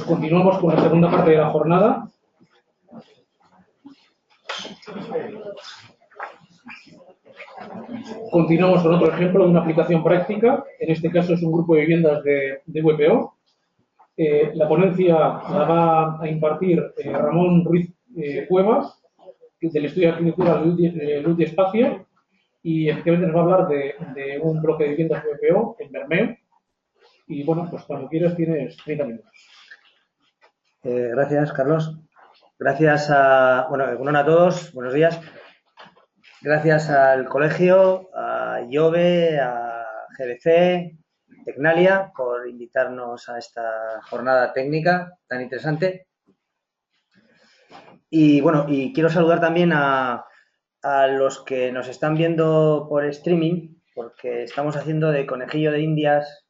continuamos con la segunda parte de la jornada. Continuamos con otro ejemplo de una aplicación práctica. En este caso es un grupo de viviendas de VPO. La ponencia la va a impartir Ramón Ruiz Cuevas, del Estudio de Arquitectura Luz de Espacio, y efectivamente nos va a hablar de un bloque de viviendas de VPO en Bermeo. Y bueno, pues cuando quieras tienes 30 minutos. Gracias, Carlos. Gracias a todos, buenos días. Gracias al colegio, a IOBE, a GBC, Tecnalia, por invitarnos a esta jornada técnica tan interesante. Y bueno, y quiero saludar también a los que nos están viendo por streaming, porque estamos haciendo de conejillo de indias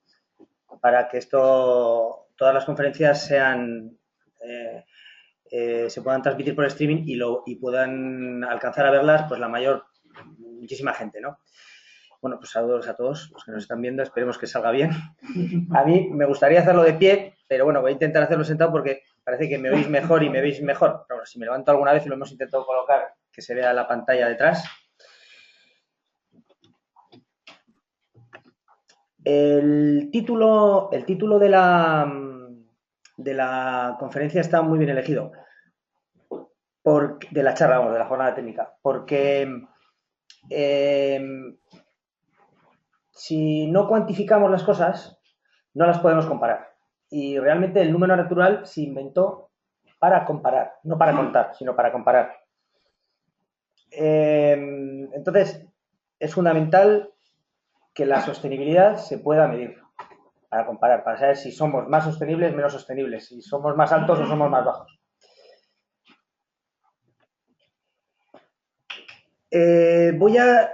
para que todas las conferencias se puedan transmitir por streaming y puedan alcanzar a verlas pues muchísima gente, ¿no? Bueno, pues saludos a todos los que nos están viendo, esperemos que salga bien. A mí me gustaría hacerlo de pie, pero bueno, voy a intentar hacerlo sentado porque parece que me oís mejor y me veis mejor. Pero bueno, si me levanto alguna vez, lo hemos intentado colocar, que se vea la pantalla detrás. El título de la conferencia está muy bien elegido. De la charla, de la jornada técnica. Porque si no cuantificamos las cosas, no las podemos comparar. Y realmente el número natural se inventó para comparar, no para contar, sino para comparar. Entonces, es fundamental que la sostenibilidad se pueda medir para comparar, para saber si somos más sostenibles, menos sostenibles, si somos más altos o somos más bajos. Voy a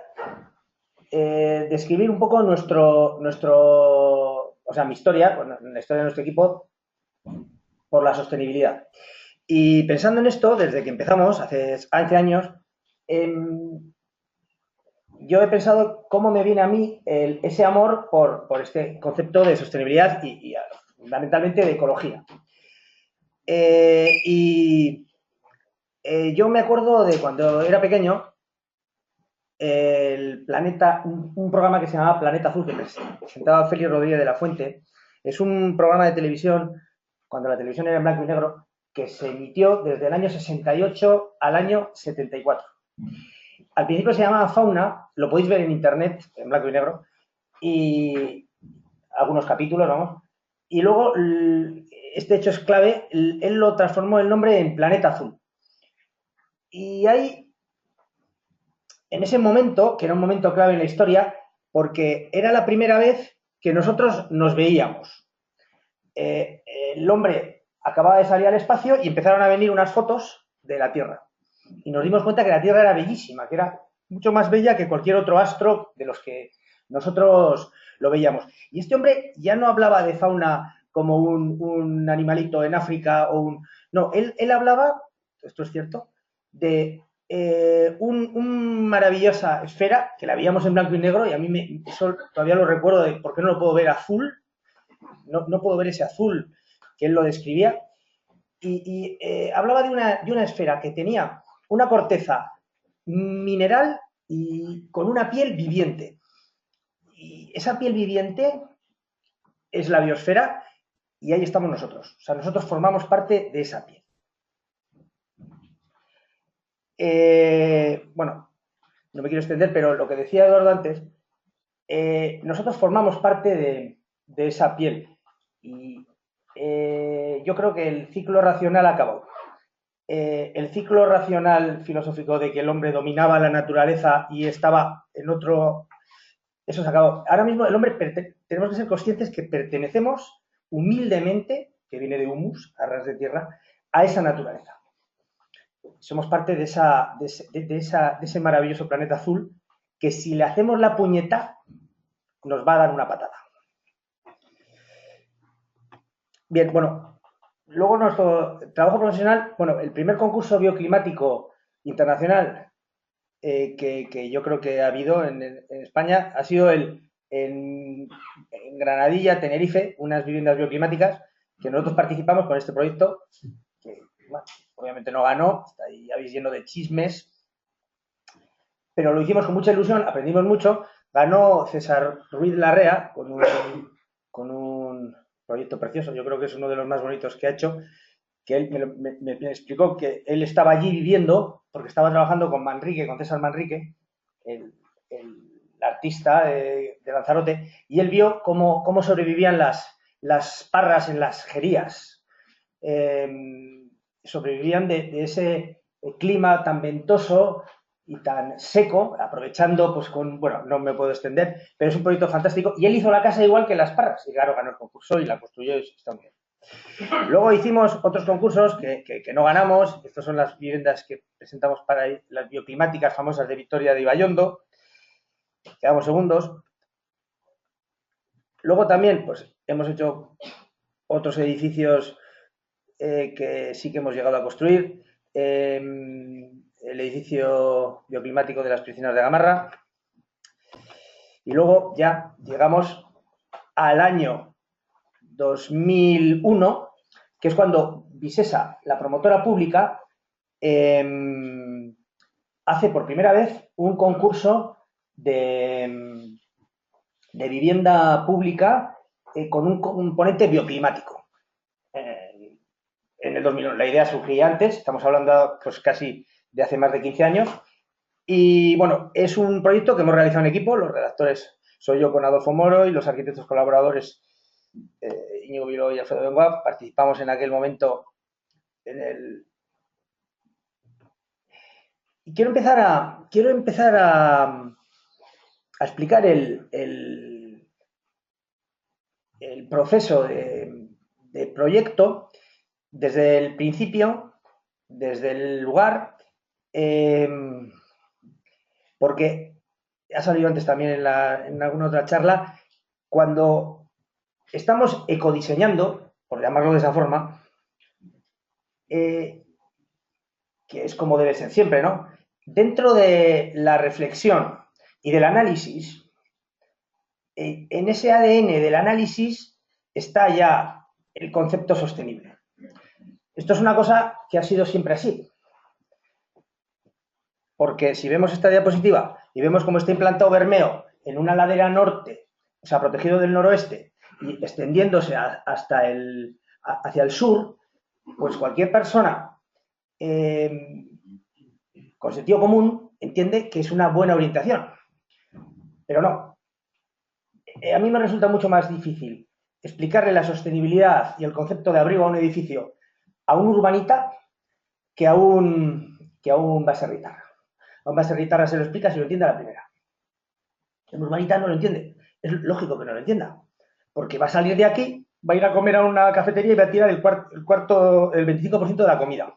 describir un poco mi historia, la historia de nuestro equipo por la sostenibilidad. Y pensando en esto, desde que empezamos, hace 11 años, yo he pensado cómo me viene a mí ese amor por este concepto de sostenibilidad y fundamentalmente de ecología. Yo me acuerdo de cuando era pequeño, un programa que se llamaba Planeta Azul, que presentaba Félix Rodríguez de la Fuente. Es un programa de televisión, cuando la televisión era en blanco y negro, que se emitió desde el año 68 al año 74. Al principio se llamaba Fauna, lo podéis ver en internet, en blanco y negro, y algunos capítulos, vamos. Y luego, este hecho es clave, él lo transformó el nombre en Planeta Azul. Y ahí, en ese momento, que era un momento clave en la historia, porque era la primera vez que nosotros nos veíamos. El hombre acababa de salir al espacio y empezaron a venir unas fotos de la Tierra. Y nos dimos cuenta que la Tierra era bellísima, que era mucho más bella que cualquier otro astro de los que nosotros lo veíamos. Y este hombre ya no hablaba de fauna como un animalito en África No, él hablaba, esto es cierto, de una maravillosa esfera que la veíamos en blanco y negro y a mí eso todavía lo recuerdo de por qué no lo puedo ver azul, no puedo ver ese azul que él lo describía. Y hablaba de una esfera que tenía una corteza mineral y con una piel viviente. Y esa piel viviente es la biosfera y ahí estamos nosotros. O sea, nosotros formamos parte de esa piel. Bueno, no me quiero extender, pero lo que decía Eduardo antes, nosotros formamos parte de esa piel. Y yo creo que el ciclo racional acabó. El ciclo racional filosófico de que el hombre dominaba la naturaleza y estaba en otro, eso se acabó. Ahora mismo el hombre, tenemos que ser conscientes que pertenecemos humildemente, que viene de humus, a ras de tierra, a esa naturaleza. Somos parte de ese maravilloso planeta azul que si le hacemos la puñeta nos va a dar una patada. Bien, bueno, luego nuestro trabajo profesional, bueno, el primer concurso bioclimático internacional que yo creo que ha habido en España ha sido en Granadilla, Tenerife, unas viviendas bioclimáticas que nosotros participamos con este proyecto, que bueno, obviamente no ganó, está ahí habéis lleno de chismes, pero lo hicimos con mucha ilusión, aprendimos mucho. Ganó César Ruiz Larrea con un proyecto precioso, yo creo que es uno de los más bonitos que ha hecho, que él me explicó que él estaba allí viviendo, porque estaba trabajando con Manrique, con César Manrique, el artista de Lanzarote, y él vio cómo sobrevivían las parras en las jerías. Sobrevivían de ese clima tan ventoso y tan seco, aprovechando, pues bueno, no me puedo extender, pero es un proyecto fantástico. Y él hizo la casa igual que Las Parras, y claro, ganó el concurso y la construyó y está muy bien. Luego hicimos otros concursos que no ganamos. Estas son las viviendas que presentamos para las bioclimáticas famosas de Victoria de Ibaiondo. Quedamos segundos. Luego también, pues, hemos hecho otros edificios que sí que hemos llegado a construir. El edificio bioclimático de las piscinas de Gamarra. Y luego ya llegamos al año 2001, que es cuando Visesa, la promotora pública, hace por primera vez un concurso de vivienda pública con un componente bioclimático. En el 2001. La idea surgía antes, estamos hablando pues casi de hace más de 15 años. Y bueno, es un proyecto que hemos realizado en equipo, los redactores soy yo con Adolfo Moro y los arquitectos colaboradores Íñigo Viló y Alfredo Benguá. Participamos en aquel momento en el... Y quiero empezar a explicar el proceso de proyecto desde el principio, desde el lugar, porque ha salido antes también en alguna otra charla, cuando estamos ecodiseñando, por llamarlo de esa forma, que es como debe ser siempre, ¿no? Dentro de la reflexión y del análisis, en ese ADN del análisis está ya el concepto sostenible. Esto es una cosa que ha sido siempre así. Porque si vemos esta diapositiva y vemos cómo está implantado Bermeo en una ladera norte, o sea, protegido del noroeste, y extendiéndose hacia el sur, pues cualquier persona con sentido común entiende que es una buena orientación. Pero no. A mí me resulta mucho más difícil explicarle la sostenibilidad y el concepto de abrigo a un edificio a un urbanita que a un baserritarra. A un baserritarra se lo explica si lo entiende a la primera. El urbanita no lo entiende. Es lógico que no lo entienda. Porque va a salir de aquí, va a ir a comer a una cafetería y va a tirar el 25% de la comida.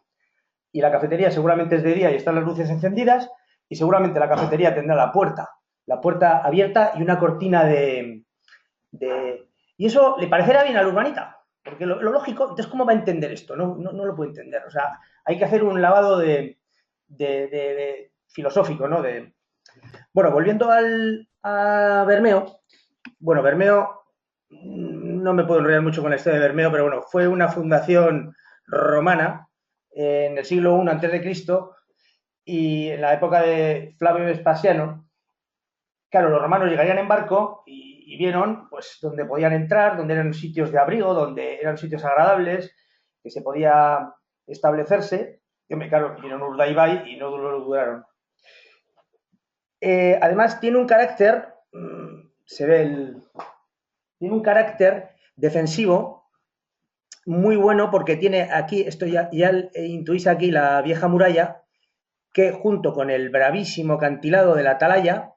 Y la cafetería seguramente es de día y están las luces encendidas, y seguramente la cafetería tendrá la puerta abierta y una cortina de... Y eso le parecerá bien al urbanita, porque lo lógico, entonces, ¿cómo va a entender esto? No lo puede entender. O sea, hay que hacer un lavado de filosófico, ¿no? Bueno, volviendo a Bermeo. Bueno, Bermeo, no me puedo enrollar mucho con la historia de Bermeo, pero bueno, fue una fundación romana en el siglo I a.C. y en la época de Flavio Vespasiano. Claro, los romanos llegarían en barco y vieron pues dónde podían entrar, dónde eran sitios de abrigo, dónde eran sitios agradables, que se podía establecerse. Y, claro, vinieron Urdaibai y no lo duraron. Además, tiene un carácter, tiene un carácter defensivo muy bueno, porque tiene aquí, esto ya intuís aquí la vieja muralla, que junto con el bravísimo acantilado de la atalaya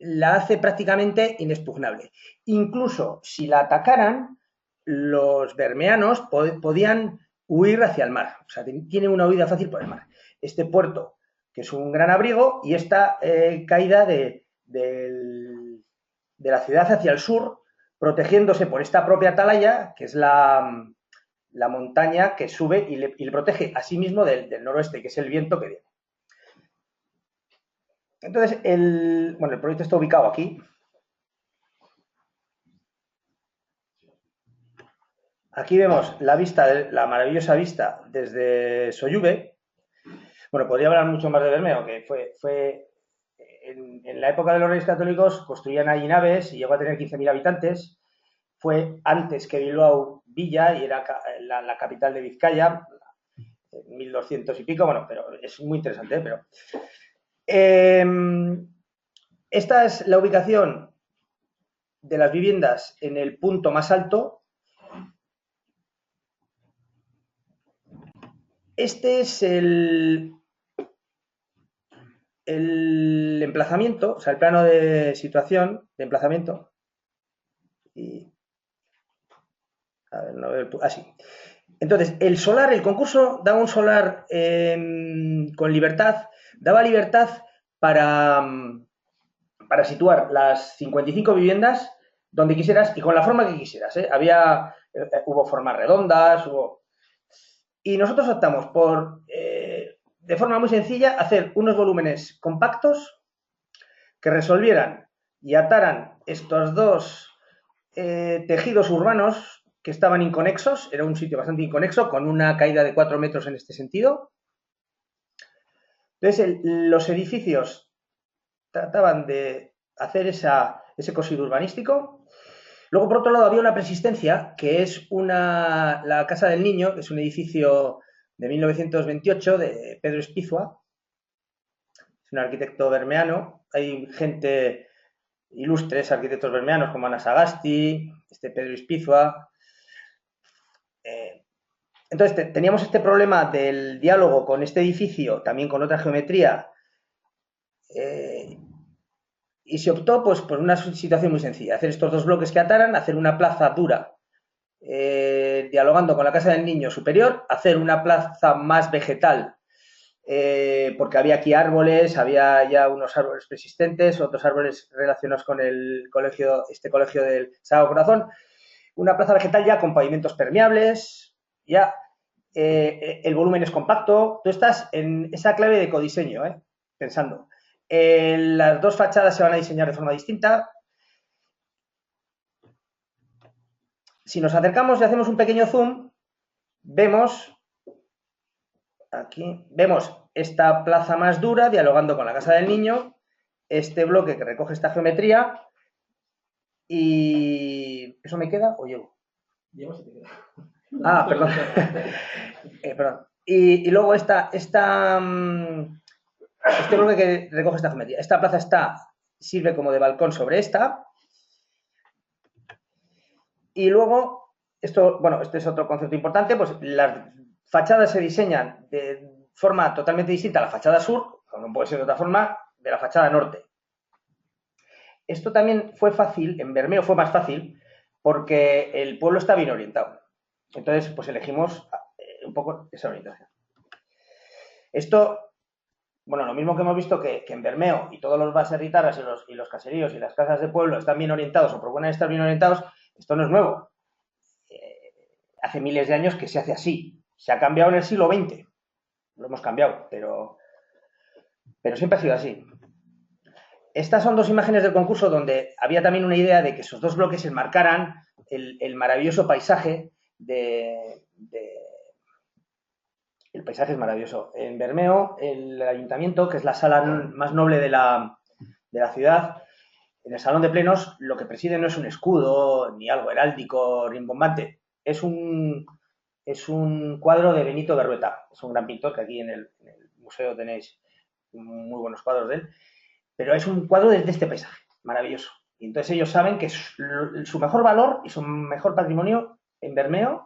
la hace prácticamente inexpugnable. Incluso si la atacaran, los bermeanos podían huir hacia el mar. O sea, tiene una huida fácil por el mar. Este puerto, que es un gran abrigo, y esta caída de la ciudad hacia el sur, protegiéndose por esta propia atalaya, que es la montaña que sube y le protege a sí mismo del noroeste, que es el viento que viene. Entonces, el proyecto está ubicado aquí. Aquí vemos la vista, la maravillosa vista desde Soyuve. Bueno, podría hablar mucho más de Bermeo, que fue en la época de los Reyes Católicos construían allí naves y llegó a tener 15.000 habitantes. Fue antes que Bilbao Villa y era la capital de Vizcaya, 1200 y pico, bueno, pero es muy interesante, pero... esta es la ubicación de las viviendas en el punto más alto. Este es el emplazamiento, o sea, el plano de situación, de emplazamiento. Y, a ver, no veo así. Entonces, el solar, el concurso daba un solar con libertad, daba libertad para situar las 55 viviendas donde quisieras y con la forma que quisieras. Hubo formas redondas, y nosotros optamos por, de forma muy sencilla, hacer unos volúmenes compactos que resolvieran y ataran estos dos tejidos urbanos que estaban inconexos. Era un sitio bastante inconexo, con una caída de 4 metros en este sentido. Entonces, los edificios trataban de hacer ese cosido urbanístico. Luego, por otro lado, había una persistencia, que es la Casa del Niño, que es un edificio de 1928 de Pedro Espizua. Es un arquitecto bermeano. Hay gente ilustres, arquitectos bermeanos, como Ana Sagasti, Pedro Espizua. Entonces, teníamos este problema del diálogo con este edificio, también con otra geometría, y se optó pues, por una situación muy sencilla, hacer estos dos bloques que ataran, hacer una plaza dura, dialogando con la Casa del Niño superior, hacer una plaza más vegetal, porque había aquí árboles, había ya unos árboles persistentes, otros árboles relacionados con el colegio, colegio del Sagrado Corazón, una plaza vegetal ya con pavimentos permeables, ya el volumen es compacto. Tú estás en esa clave de codiseño, pensando. Las dos fachadas se van a diseñar de forma distinta. Si nos acercamos y hacemos un pequeño zoom, vemos esta plaza más dura dialogando con la Casa del Niño, este bloque que recoge esta geometría, y ¿eso me queda o llevo? Llevas y te queda. Ah, perdón. Perdón. Y luego este bloque que recoge esta geometría. Esta plaza sirve como de balcón sobre esta. Y luego, este es otro concepto importante, pues las fachadas se diseñan de forma totalmente distinta a la fachada sur, como no puede ser de otra forma, de la fachada norte. Esto también fue fácil, en Bermeo fue más fácil, porque el pueblo está bien orientado. Entonces, pues elegimos un poco esa orientación. Esto, bueno, lo mismo que hemos visto que en Bermeo y todos los baserritarras y los caseríos y las casas de pueblo están bien orientados o proponen estar bien orientados, esto no es nuevo. Hace miles de años que se hace así. Se ha cambiado en el siglo XX. Lo hemos cambiado, pero siempre ha sido así. Estas son dos imágenes del concurso donde había también una idea de que esos dos bloques enmarcaran el maravilloso paisaje el paisaje es maravilloso. En Bermeo, el ayuntamiento, que es la sala más noble de la ciudad, en el salón de plenos, lo que preside no es un escudo ni algo heráldico, rimbombante. Es un cuadro de Benito Berrueta. Es un gran pintor que aquí en el museo tenéis muy buenos cuadros de él. Pero es un cuadro de este paisaje, maravilloso. Y entonces ellos saben que su mejor valor y su mejor patrimonio en Bermeo,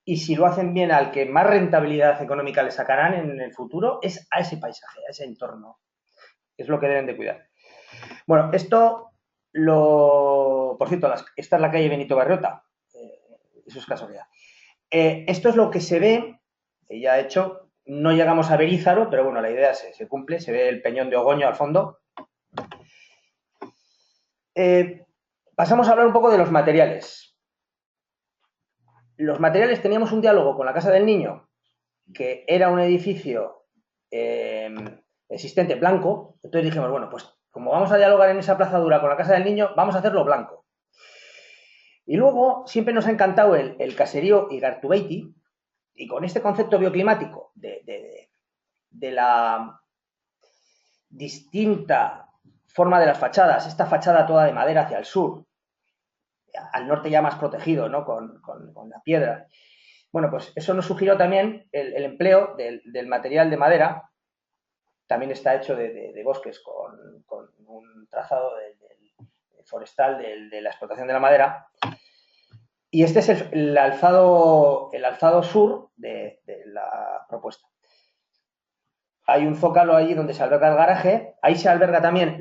y si lo hacen bien al que más rentabilidad económica le sacarán en el futuro, es a ese paisaje, a ese entorno. Es lo que deben de cuidar. Bueno, por cierto, esta es la calle Benito Berrueta. Eso es casualidad. Esto es lo que se ve, ya hecho, no llegamos a ver Ízaro, pero bueno, la idea se cumple, se ve el peñón de Ogoño al fondo. Pasamos a hablar un poco de los materiales. Los materiales, teníamos un diálogo con la Casa del Niño, que era un edificio existente blanco. Entonces dijimos, bueno, pues como vamos a dialogar en esa plaza dura con la Casa del Niño, vamos a hacerlo blanco. Y luego siempre nos ha encantado el caserío Igartubeitia, y con este concepto bioclimático de la distinta forma de las fachadas, esta fachada toda de madera hacia el sur, al norte ya más protegido, ¿no? con la piedra. Bueno, pues eso nos sugirió también el empleo del material de madera. También está hecho de bosques con un trazado forestal de la explotación de la madera. Y este es el alzado sur de la propuesta. Hay un zócalo allí donde se alberga el garaje. Ahí se alberga también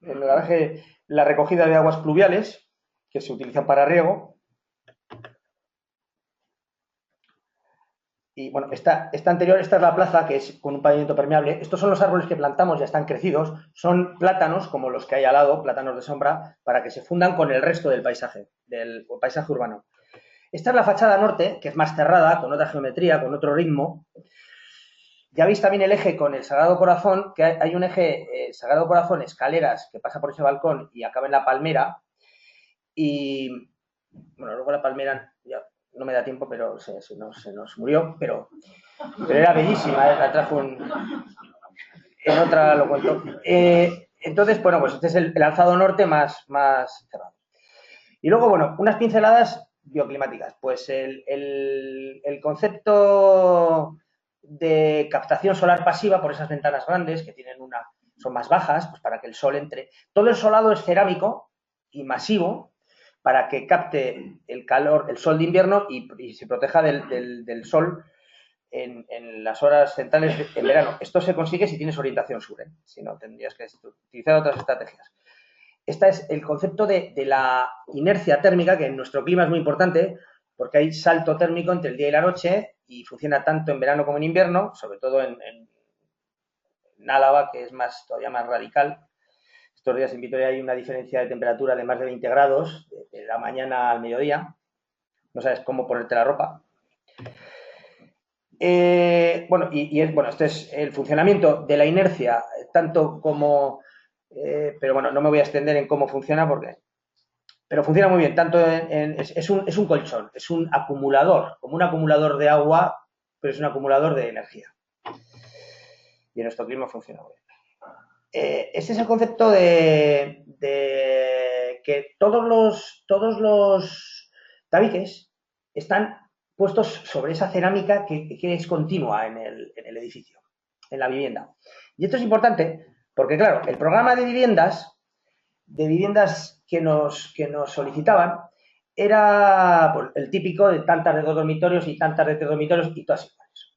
el garaje, la recogida de aguas pluviales que se utilizan para riego. Y bueno, esta anterior, esta es la plaza, que es con un pavimento permeable. Estos son los árboles que plantamos, ya están crecidos. Son plátanos, como los que hay al lado, plátanos de sombra, para que se fundan con el resto del paisaje urbano. Esta es la fachada norte, que es más cerrada, con otra geometría, con otro ritmo. Ya veis también el eje con el Sagrado Corazón, que hay un eje Sagrado Corazón, escaleras, que pasa por ese balcón y acaba en la palmera. Y, bueno, luego la palmera, ya no me da tiempo, pero se nos murió, pero era bellísima, la trajo en otra lo cuento. Entonces, bueno, pues este es el alzado norte más cerrado. Y luego, bueno, unas pinceladas bioclimáticas. Pues el concepto de captación solar pasiva por esas ventanas grandes que son más bajas, pues para que el sol entre. Todo el solado es cerámico y masivo para que capte el calor, el sol de invierno y se proteja del sol en las horas centrales del verano. Esto se consigue si tienes orientación sur, ¿eh? Si no, tendrías que utilizar otras estrategias. Este es el concepto de la inercia térmica, que en nuestro clima es muy importante, porque hay salto térmico entre el día y la noche y funciona tanto en verano como en invierno, sobre todo en Álava, que es todavía más radical. Estos días en Vitoria hay una diferencia de temperatura de más de 20 grados, de la mañana al mediodía. No sabes cómo ponerte la ropa. Bueno, este es el funcionamiento de la inercia, tanto como... pero bueno, no me voy a extender en cómo funciona pero funciona muy bien. Tanto es un colchón, es un acumulador, como un acumulador de agua, pero es un acumulador de energía. Y en nuestro clima funciona muy bien. Este es el concepto de que todos los tabiques están puestos sobre esa cerámica que es continua en el edificio, en la vivienda. Y esto es importante porque, claro, el programa de viviendas que nos solicitaban era pues, el típico de tantas de 2 dormitorios y tantas de 3 dormitorios y todas iguales.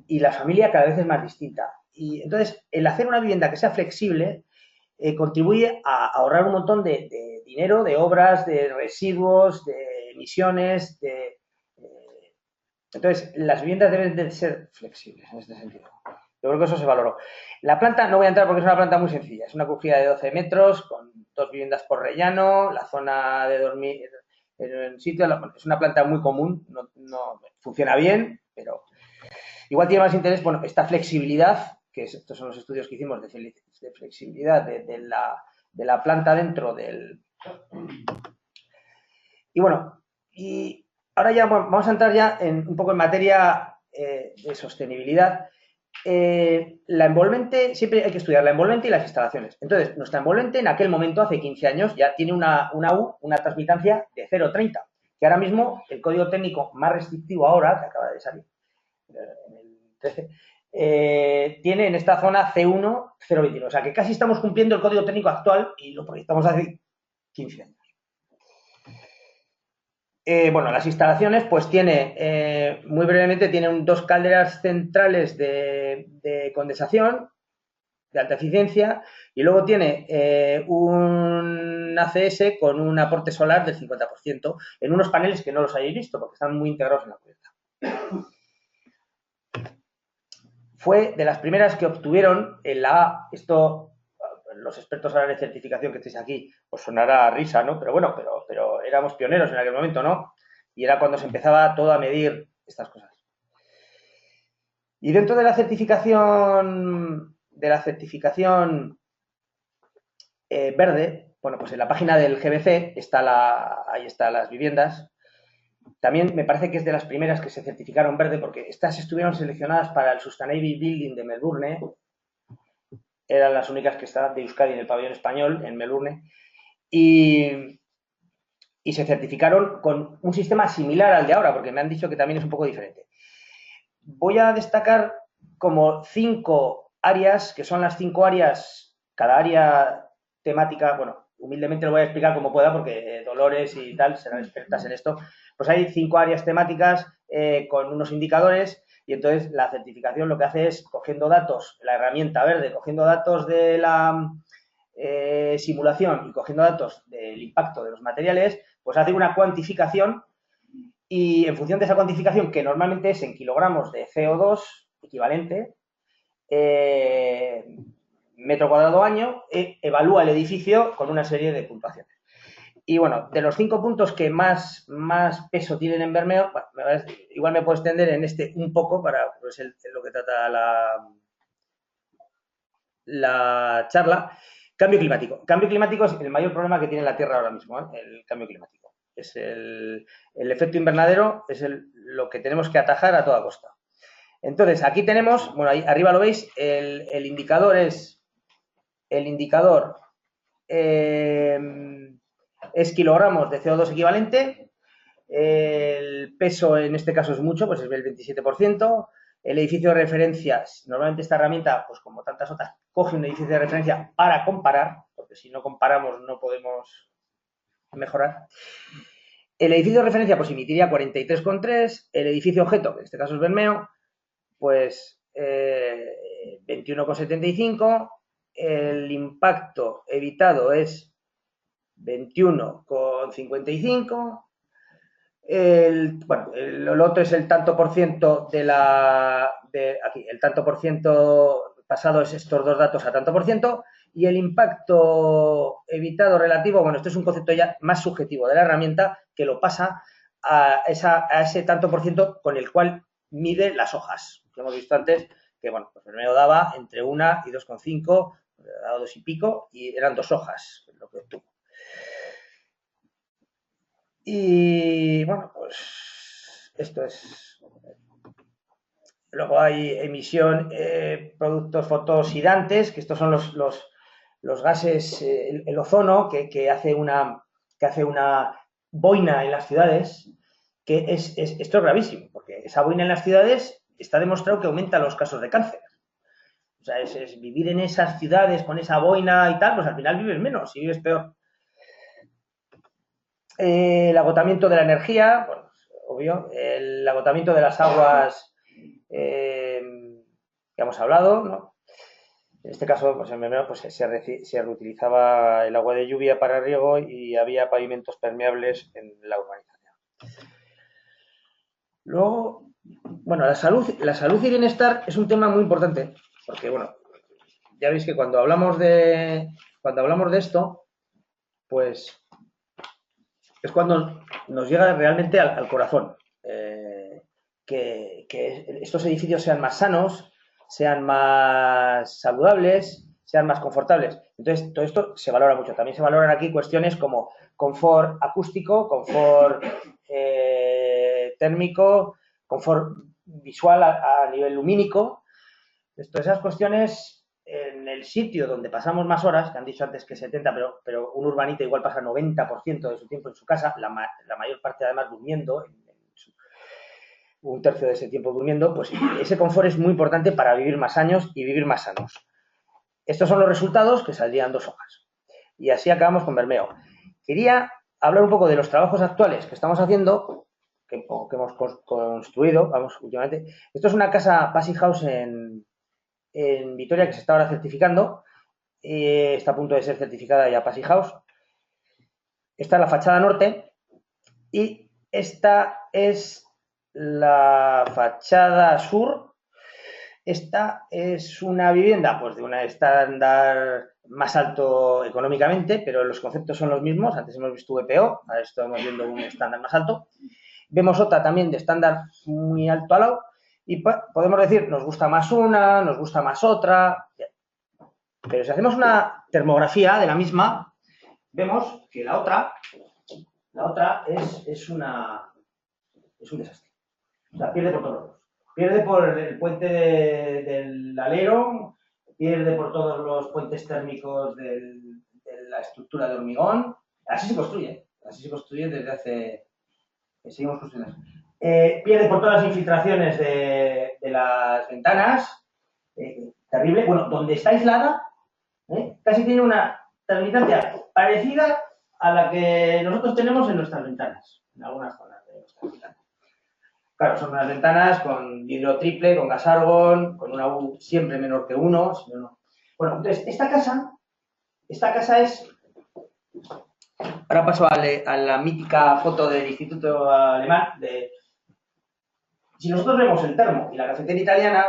Y la familia cada vez es más distinta. Y entonces, el hacer una vivienda que sea flexible contribuye a ahorrar un montón de dinero, de obras, de residuos, de emisiones. Entonces, las viviendas deben de ser flexibles en este sentido. Yo creo que eso se valoró. La planta, no voy a entrar porque es una planta muy sencilla. Es una crujía de 12 metros con 2 viviendas por rellano, la zona de dormir en sitio. Es una planta muy común, no funciona bien, pero igual tiene más interés, bueno, esta flexibilidad, que estos son los estudios que hicimos de flexibilidad de la planta dentro del... Y bueno, y ahora ya vamos a entrar ya un poco en materia de sostenibilidad. La envolvente, siempre hay que estudiar la envolvente y las instalaciones. Entonces, nuestra envolvente en aquel momento, hace 15 años, ya tiene una transmitancia de 0,30, que ahora mismo el código técnico más restrictivo ahora, que acaba de salir, en el 13, tiene en esta zona C1 0,29. O sea, que casi estamos cumpliendo el código técnico actual y lo proyectamos hace 15 años. Bueno, las instalaciones, pues muy brevemente, tienen 2 calderas centrales de condensación de alta eficiencia y luego tiene un ACS con un aporte solar del 50% en unos paneles que no los hayáis visto porque están muy integrados en la cubierta. Fue de las primeras que obtuvieron esto, los expertos ahora de certificación que estéis aquí, os sonará a risa, ¿no? Pero bueno, pero éramos pioneros en aquel momento, ¿no? Y era cuando se empezaba todo a medir estas cosas. Y dentro de la certificación verde, Bueno, pues en la página del GBC ahí están las viviendas. También me parece que es de las primeras que se certificaron verde, porque estas estuvieron seleccionadas para el Sustainable Building de Melbourne. Eran las únicas que estaban de Euskadi en el pabellón español, en Melbourne. Y se certificaron con un sistema similar al de ahora, porque me han dicho que también es un poco diferente. Voy a destacar como 5 áreas, que son las 5 áreas, cada área temática, bueno, humildemente lo voy a explicar como pueda, porque Dolores y tal serán expertas en esto. Pues hay 5 áreas temáticas con unos indicadores, y entonces la certificación lo que hace es, cogiendo datos, la herramienta verde, cogiendo datos de la simulación y cogiendo datos del impacto de los materiales, pues hace una cuantificación, y en función de esa cuantificación, que normalmente es en kilogramos de CO2 equivalente, metro cuadrado año, evalúa el edificio con una serie de puntuaciones. Y bueno, de los 5 puntos que más peso tienen en Bermeo, bueno, igual me puedo extender en este un poco para pues, lo que trata la charla. Cambio climático. Cambio climático es el mayor problema que tiene la Tierra ahora mismo, el cambio climático. Es el efecto invernadero, es lo que tenemos que atajar a toda costa. Entonces, aquí tenemos, bueno, ahí arriba lo veis, el indicador es kilogramos de CO2 equivalente, el peso en este caso es mucho, pues es el 27%, el edificio de referencia, normalmente esta herramienta, pues como tantas otras, coge un edificio de referencia para comparar, porque si no comparamos no podemos mejorar. El edificio de referencia pues emitiría 43,3, el edificio objeto, que en este caso es Bermeo, pues 21,75, el impacto evitado es 21,55, el otro es el tanto por ciento aquí, el tanto por ciento pasado es estos dos datos a tanto por ciento, y el impacto evitado relativo, bueno, esto es un concepto ya más subjetivo de la herramienta que lo pasa a ese tanto por ciento con el cual mide las hojas. Que hemos visto antes que, bueno, pues primero daba entre 1 y 2,5, dado 2 y pico, y eran 2 hojas lo que obtuvo. Y bueno, pues esto es. Luego hay emisión, productos fotooxidantes, que estos son los gases, el ozono, que hace una boina en las ciudades, que esto es gravísimo, porque esa boina en las ciudades está demostrado que aumenta los casos de cáncer. O sea, es vivir en esas ciudades con esa boina y tal, pues al final vives menos y vives peor. El agotamiento de la energía, bueno, obvio, el agotamiento de las aguas que hemos hablado, ¿no? En este caso, pues en Bermeo pues, se reutilizaba el agua de lluvia para riego y había pavimentos permeables en la urbanización. Luego, bueno, la salud y bienestar es un tema muy importante, porque, bueno, ya veis que cuando hablamos de esto, pues es cuando nos llega realmente al corazón. Que estos edificios sean más sanos, sean más saludables, sean más confortables. Entonces, todo esto se valora mucho. También se valoran aquí cuestiones como confort acústico, confort térmico, confort visual a nivel lumínico. Esas cuestiones, en el sitio donde pasamos más horas, que han dicho antes que 70, pero un urbanita igual pasa 90% de su tiempo en su casa, la mayor parte además durmiendo, un tercio de ese tiempo durmiendo, pues ese confort es muy importante para vivir más años y vivir más sanos. Estos son los resultados que saldrían 2 hojas. Y así acabamos con Bermeo. Quería hablar un poco de los trabajos actuales que estamos haciendo, que hemos construido, vamos, últimamente. Esto es una casa Passy House en Vitoria que se está ahora certificando. Está a punto de ser certificada ya Passy House. Esta es la fachada norte y esta es la fachada sur. Esta es una vivienda pues de un estándar más alto económicamente, pero los conceptos son los mismos. Antes hemos visto VPO, ahora estamos viendo un estándar más alto. Vemos otra también de estándar muy alto al lado y podemos decir, nos gusta más una, nos gusta más otra. Pero si hacemos una termografía de la misma, vemos que la otra es un desastre. O sea, pierde por todos lados. Pierde por el puente del alero, pierde por todos los puentes térmicos de la estructura de hormigón. Así se construye desde hace... Seguimos construyendo. Pierde por todas las infiltraciones de las ventanas. Terrible. Bueno, donde está aislada, casi tiene una termitancia parecida a la que nosotros tenemos en nuestras ventanas, en algunas zonas de nuestras ventanas. Claro, son unas ventanas con vidrio triple, con gas argón, con una U siempre menor que 1. Bueno, entonces, esta casa es... Ahora paso a la mítica foto del Instituto Alemán. Si nosotros vemos el termo y la cafetera italiana,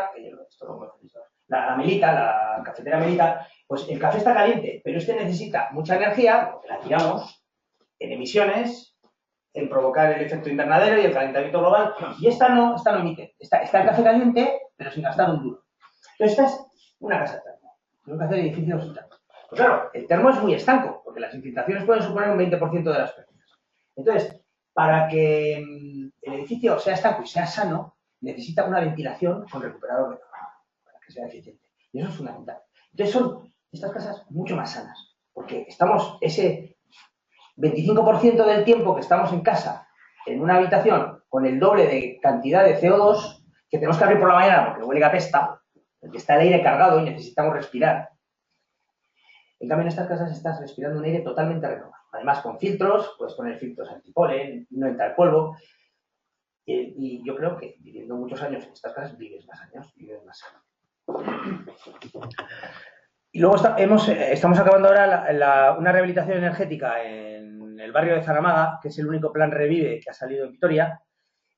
esto lo conocéis, la Melita, la cafetera Melita, pues el café está caliente, pero este necesita mucha energía, porque la tiramos en emisiones, en provocar el efecto invernadero y el calentamiento global, y esta no emite. Está el café caliente, pero sin gastar un duro. Entonces, esta es una casa termo. Tengo que hacer edificios termo. Pues claro, el termo es muy estanco, porque las infiltraciones pueden suponer un 20% de las pérdidas. Entonces, para que el edificio sea estanco y sea sano, necesita una ventilación con recuperador de calor, para que sea eficiente. Y eso es fundamental. Entonces, son estas casas mucho más sanas, porque estamos ese 25% del tiempo que estamos en casa, en una habitación, con el doble de cantidad de CO2, que tenemos que abrir por la mañana porque huele a pesta, porque está el aire cargado y necesitamos respirar. En cambio, en estas casas estás respirando un aire totalmente renovado. Además, con filtros, puedes poner filtros antipolen, no entra el polvo. Y yo creo que viviendo muchos años en estas casas, vives más años, vives más sano. Y luego estamos acabando ahora una rehabilitación energética en el barrio de Zaramaga, que es el único plan Revive que ha salido en Vitoria,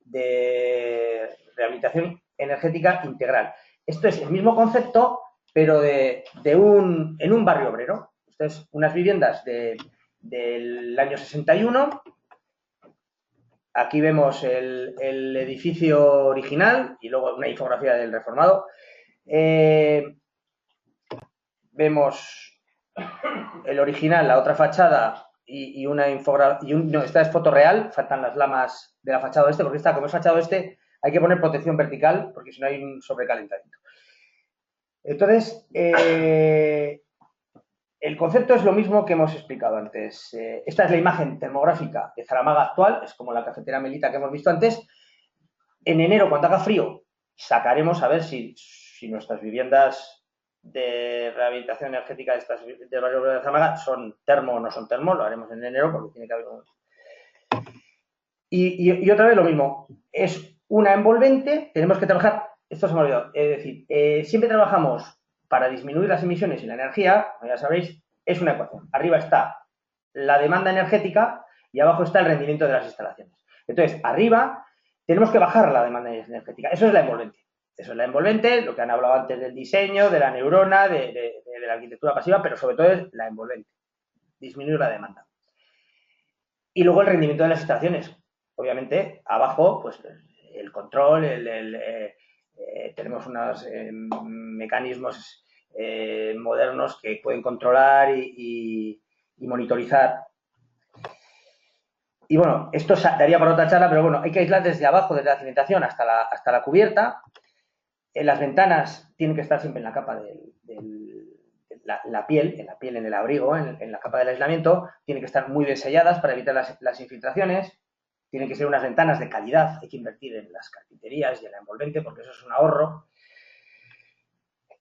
de rehabilitación energética integral. Esto es el mismo concepto, pero en un barrio obrero. Esto es unas viviendas del año 61. Aquí vemos el edificio original y luego una infografía del reformado. Vemos el original, la otra fachada y una infografía. No, esta es foto real, faltan las lamas de la fachada oeste, porque como es fachada oeste, hay que poner protección vertical, porque si no hay un sobrecalentamiento. Entonces, el concepto es lo mismo que hemos explicado antes. Esta es la imagen termográfica de Zaramaga actual, es como la cafetera Melita que hemos visto antes. En enero, cuando haga frío, sacaremos a ver si nuestras viviendas de rehabilitación energética del barrio de Zaramaga son termo o no son termo. Lo haremos en enero porque tiene que haber un... Y otra vez lo mismo. Es una envolvente, tenemos que trabajar... Esto se me ha olvidado. Es decir, siempre trabajamos para disminuir las emisiones y la energía, como ya sabéis, es una ecuación. Arriba está la demanda energética y abajo está el rendimiento de las instalaciones. Entonces, arriba tenemos que bajar la demanda energética. Eso es la envolvente. Eso es la envolvente, lo que han hablado antes del diseño, de la neurona, de la arquitectura pasiva, pero sobre todo es la envolvente. Disminuir la demanda. Y luego el rendimiento de las instalaciones. Obviamente, abajo, pues el control, tenemos unos mecanismos modernos que pueden controlar y monitorizar. Y bueno, esto daría para otra charla, pero bueno, hay que aislar desde abajo, desde la cimentación hasta la cubierta. Las ventanas tienen que estar siempre en la capa la piel, en el abrigo, en la capa del aislamiento. Tienen que estar muy bien selladas para evitar las infiltraciones. Tienen que ser unas ventanas de calidad. Hay que invertir en las carpinterías y en la envolvente porque eso es un ahorro.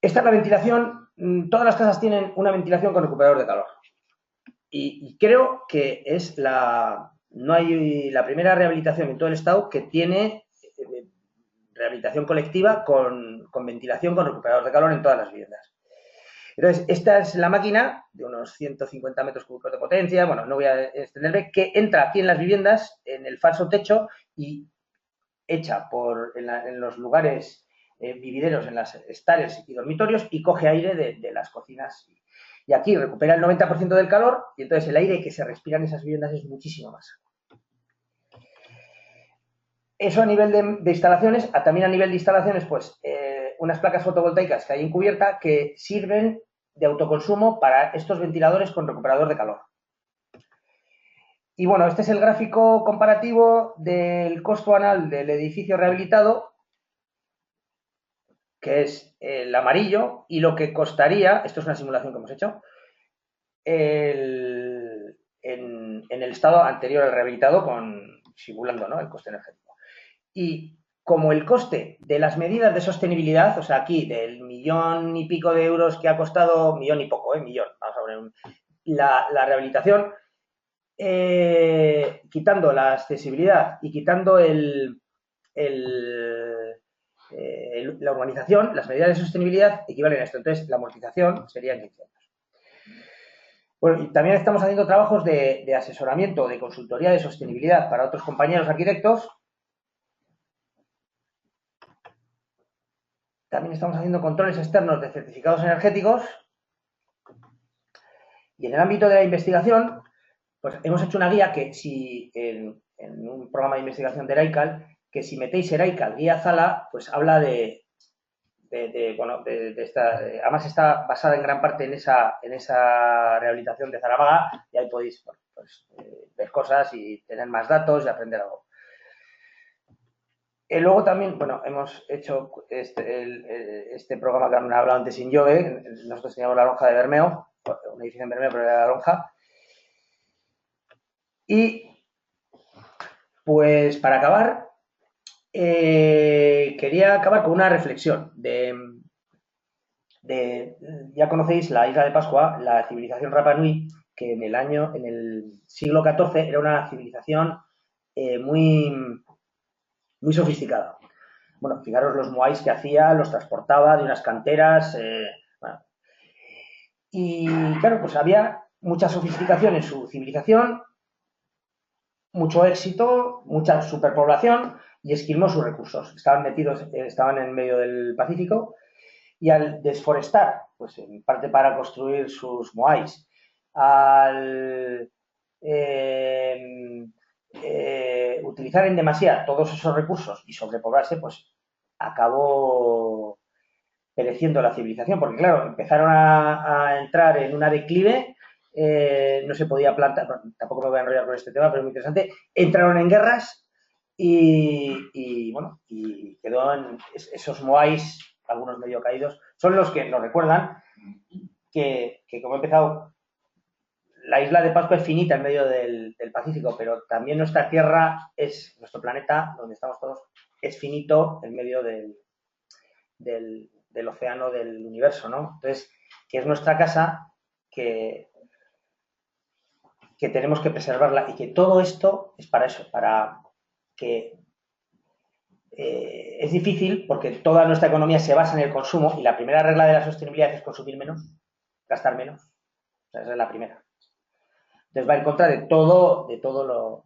Esta es la ventilación. Todas las casas tienen una ventilación con recuperador de calor. Y creo que es no hay la primera rehabilitación en todo el estado que tiene rehabilitación colectiva con ventilación con recuperador de calor en todas las viviendas. Entonces, esta es la máquina de unos 150 metros cúbicos de potencia, bueno, no voy a extenderme, que entra aquí en las viviendas, en el falso techo y echa en los lugares vivideros, en las estares y dormitorios y coge aire de las cocinas. Y aquí recupera el 90% del calor y entonces el aire que se respira en esas viviendas es muchísimo más. Eso a nivel de instalaciones, también a nivel de instalaciones, pues unas placas fotovoltaicas que hay en cubierta que sirven de autoconsumo para estos ventiladores con recuperador de calor. Y bueno, este es el gráfico comparativo del costo anual del edificio rehabilitado, que es el amarillo, y lo que costaría, esto es una simulación que hemos hecho, en el estado anterior al rehabilitado, simulando, ¿no?, el coste energético. Y como el coste de las medidas de sostenibilidad, o sea, aquí del 1.000.000 y pico de euros que ha costado, 1.000.000 y poco, millón, vamos a poner la rehabilitación, quitando la accesibilidad y quitando la urbanización, las medidas de sostenibilidad equivalen a esto. Entonces, la amortización sería en 15 años. Bueno, y también estamos haciendo trabajos de asesoramiento, de consultoría de sostenibilidad para otros compañeros arquitectos. También estamos haciendo controles externos de certificados energéticos. Y en el ámbito de la investigación, pues hemos hecho una guía que si en un programa de investigación de ERAICAL, que si metéis ERAICAL guía Zala, pues habla de esta, además está basada en gran parte en esa rehabilitación de Zaramaga, y ahí podéis ver cosas y tener más datos y aprender algo. Luego también, bueno, hemos hecho este programa que han hablado antes en Jove. Nosotros teníamos la lonja de Bermeo, un edificio en Bermeo, pero era la lonja. Y pues para acabar, quería acabar con una reflexión ya conocéis la isla de Pascua, la civilización Rapa Nui, que en el siglo XIV era una civilización muy, muy sofisticada. Bueno, fijaros los moais que hacía, los transportaba de unas canteras. Bueno. Y claro, pues había mucha sofisticación en su civilización, mucho éxito, mucha superpoblación, y esquilmó sus recursos. Estaban en medio del Pacífico, y al desforestar, pues en parte para construir sus moais, al utilizar en demasía todos esos recursos y sobrepoblarse, pues acabó pereciendo la civilización, porque claro, empezaron a entrar en una declive, no se podía plantar, tampoco me voy a enrollar con este tema, pero es muy interesante, entraron en guerras y bueno, y quedó en esos moais, algunos medio caídos, son los que nos recuerdan que como he empezado, la isla de Pascua es finita en medio del Pacífico, pero también nuestra Tierra nuestro planeta, donde estamos todos, es finito en medio del océano del universo, ¿no? Entonces, que es nuestra casa, que tenemos que preservarla, y que todo esto es para eso, para que es difícil porque toda nuestra economía se basa en el consumo, y la primera regla de la sostenibilidad es consumir menos, gastar menos. O sea, esa es la primera. Entonces va en contra de todo lo...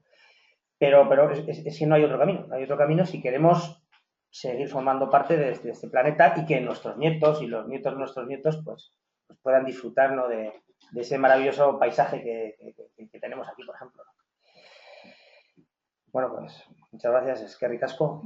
Pero es que no hay otro camino. No hay otro camino si queremos seguir formando parte de este planeta, y que nuestros nietos y los nietos de nuestros nietos pues puedan disfrutar, ¿no?, de ese maravilloso paisaje que tenemos aquí, por ejemplo. Bueno, pues muchas gracias, eskerrik asko.